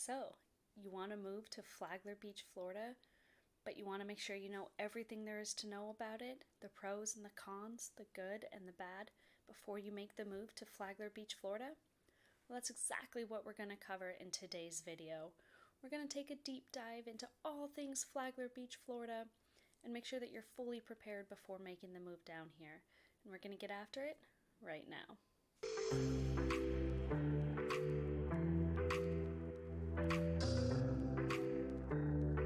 So, you want to move to Flagler Beach, Florida, but you want to make sure you know everything there is to know about it, the pros and the cons, the good and the bad, before you make the move to Flagler Beach, Florida? Well, that's exactly what we're going to cover in today's video. We're going to take a deep dive into all things Flagler Beach, Florida, and make sure that you're fully prepared before making the move down here. And we're going to get after it right now.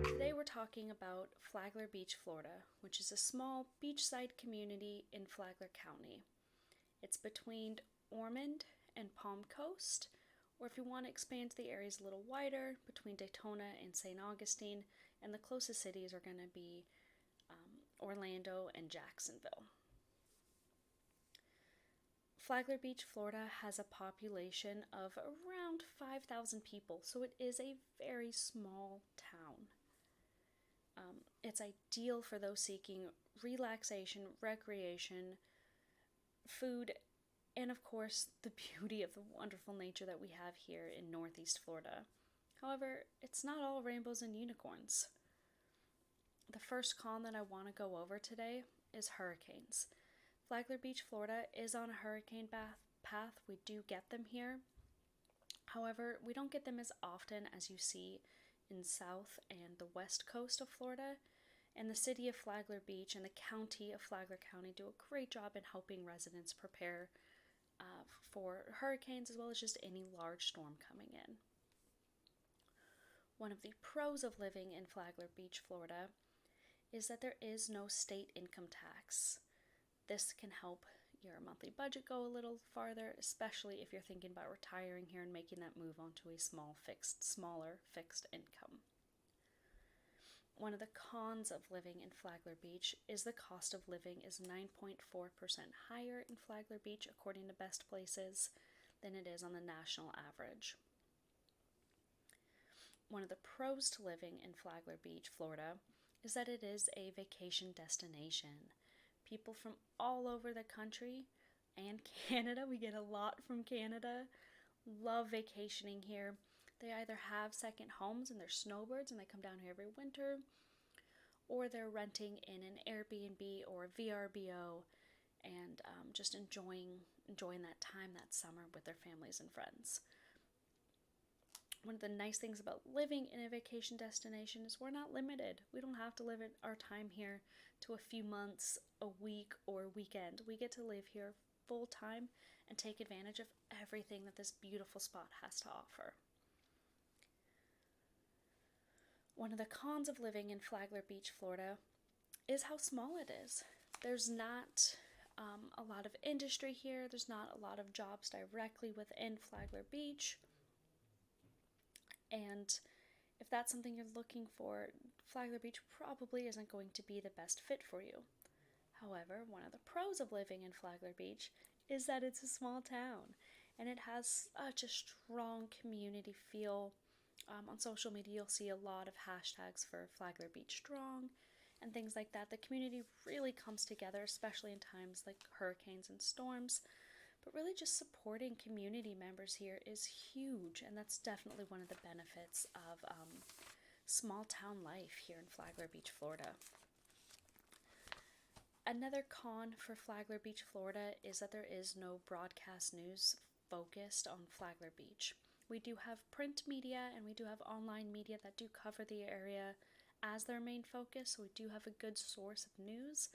Today we're talking about Flagler Beach, Florida, which is a small beachside community in Flagler County. It's between Ormond and Palm Coast, or if you want to expand the areas a little wider, between Daytona and St. Augustine, and the closest cities are going to be Orlando and Jacksonville. Flagler Beach, Florida has a population of around 5,000 people, so it is a very small town. It's ideal for those seeking relaxation, recreation, food, and of course the beauty of the wonderful nature that we have here in Northeast Florida. However, it's not all rainbows and unicorns. The first con that I want to go over today is hurricanes. Flagler Beach, Florida is on a hurricane path. We do get them here. However, we don't get them as often as you see in South and the West Coast of Florida. And the city of Flagler Beach and the county of Flagler County do a great job in helping residents prepare for hurricanes as well as just any large storm coming in. One of the pros of living in Flagler Beach, Florida, is that there is no state income tax. This can help your monthly budget go a little farther, especially if you're thinking about retiring here and making that move onto a smaller fixed income. One of the cons of living in Flagler Beach is the cost of living is 9.4% higher in Flagler Beach, according to Best Places, than it is on the national average. One of the pros to living in Flagler Beach, Florida, is that it is a vacation destination. People from all over the country and Canada, we get a lot from Canada, love vacationing here. They either have second homes and they're snowbirds and they come down here every winter, or they're renting in an Airbnb or a VRBO and just enjoying that time that summer with their families and friends. One of the nice things about living in a vacation destination is we're not limited. We don't have to limit our time here to a few months, a week, or a weekend. We get to live here full time and take advantage of everything that this beautiful spot has to offer. One of the cons of living in Flagler Beach, Florida, is how small it is. There's not a lot of industry here. There's not a lot of jobs directly within Flagler Beach. And if that's something you're looking for, Flagler Beach probably isn't going to be the best fit for you. However, one of the pros of living in Flagler Beach is that it's a small town and it has such a strong community feel. On social media, you'll see a lot of hashtags for Flagler Beach Strong and things like that. The community really comes together, especially in times like hurricanes and storms. But really just supporting community members here is huge, and that's definitely one of the benefits of small town life here in Flagler Beach, Florida. Another con for Flagler Beach, Florida is that there is no broadcast news focused on Flagler Beach. We do have print media and we do have online media that do cover the area as their main focus, so we do have a good source of news.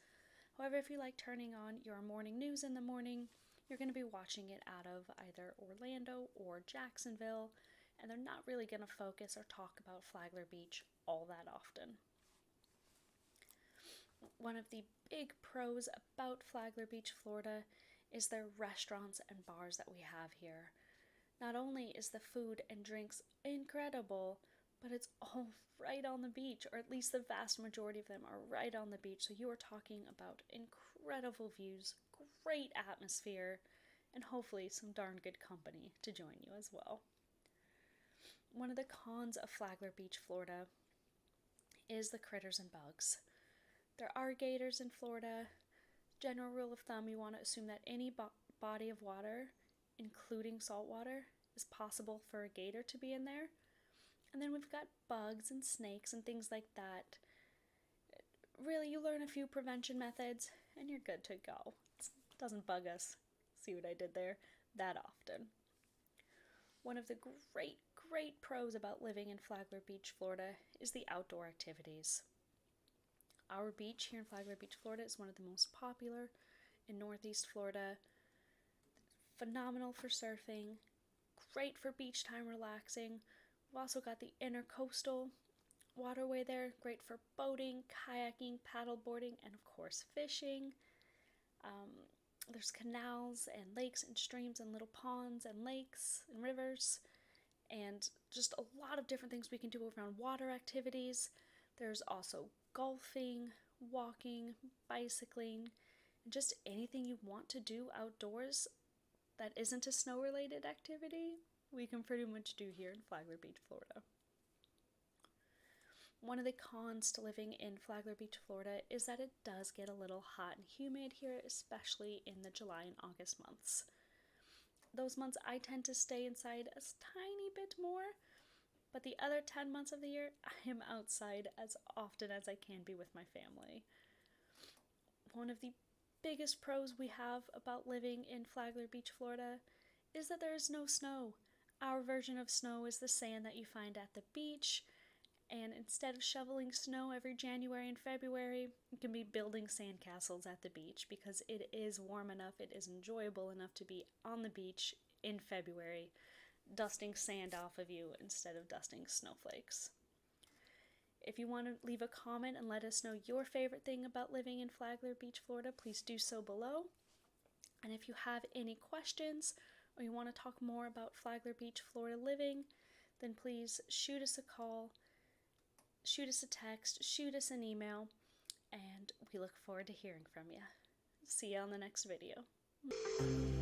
However, if you like turning on your morning news in the morning, you're going to be watching it out of either Orlando or Jacksonville, and they're not really going to focus or talk about Flagler Beach all that often. One of the big pros about Flagler Beach, Florida, is their restaurants and bars that we have here. Not only is the food and drinks incredible, but it's all right on the beach, or at least the vast majority of them are right on the beach. So you are talking about incredible views, great atmosphere, and hopefully some darn good company to join you as well. One of the cons of Flagler Beach, Florida, is the critters and bugs. There are gators in Florida. General rule of thumb, you want to assume that any body of water, including salt water, is possible for a gator to be in there. And then we've got bugs and snakes and things like that. Really, you learn a few prevention methods and you're good to go. It doesn't bug us, see what I did there, that often. One of the great pros about living in Flagler Beach, Florida is the outdoor activities. Our beach here in Flagler Beach, Florida is one of the most popular in Northeast Florida. Phenomenal for surfing, great for beach time relaxing. We've also got the intercoastal waterway there, great for boating, kayaking, paddleboarding, and of course fishing. There's canals and lakes and streams and little ponds and lakes and rivers, and just a lot of different things we can do around water activities. There's also golfing, walking, bicycling, and just anything you want to do outdoors that isn't a snow-related activity, we can pretty much do here in Flagler Beach, Florida. One of the cons to living in Flagler Beach, Florida is that it does get a little hot and humid here, especially in the July and August months. Those months I tend to stay inside a tiny bit more, but the other 10 months of the year, I am outside as often as I can be with my family. One of the biggest pros we have about living in Flagler Beach, Florida, is that there is no snow. Our version of snow is the sand that you find at the beach, and instead of shoveling snow every January and February, you can be building sandcastles at the beach because it is warm enough, it is enjoyable enough to be on the beach in February, dusting sand off of you instead of dusting snowflakes. If you want to leave a comment and let us know your favorite thing about living in Flagler Beach, Florida, please do so below. And if you have any questions or you want to talk more about Flagler Beach, Florida living, then please shoot us a call, shoot us a text, shoot us an email, and we look forward to hearing from you. See you on the next video.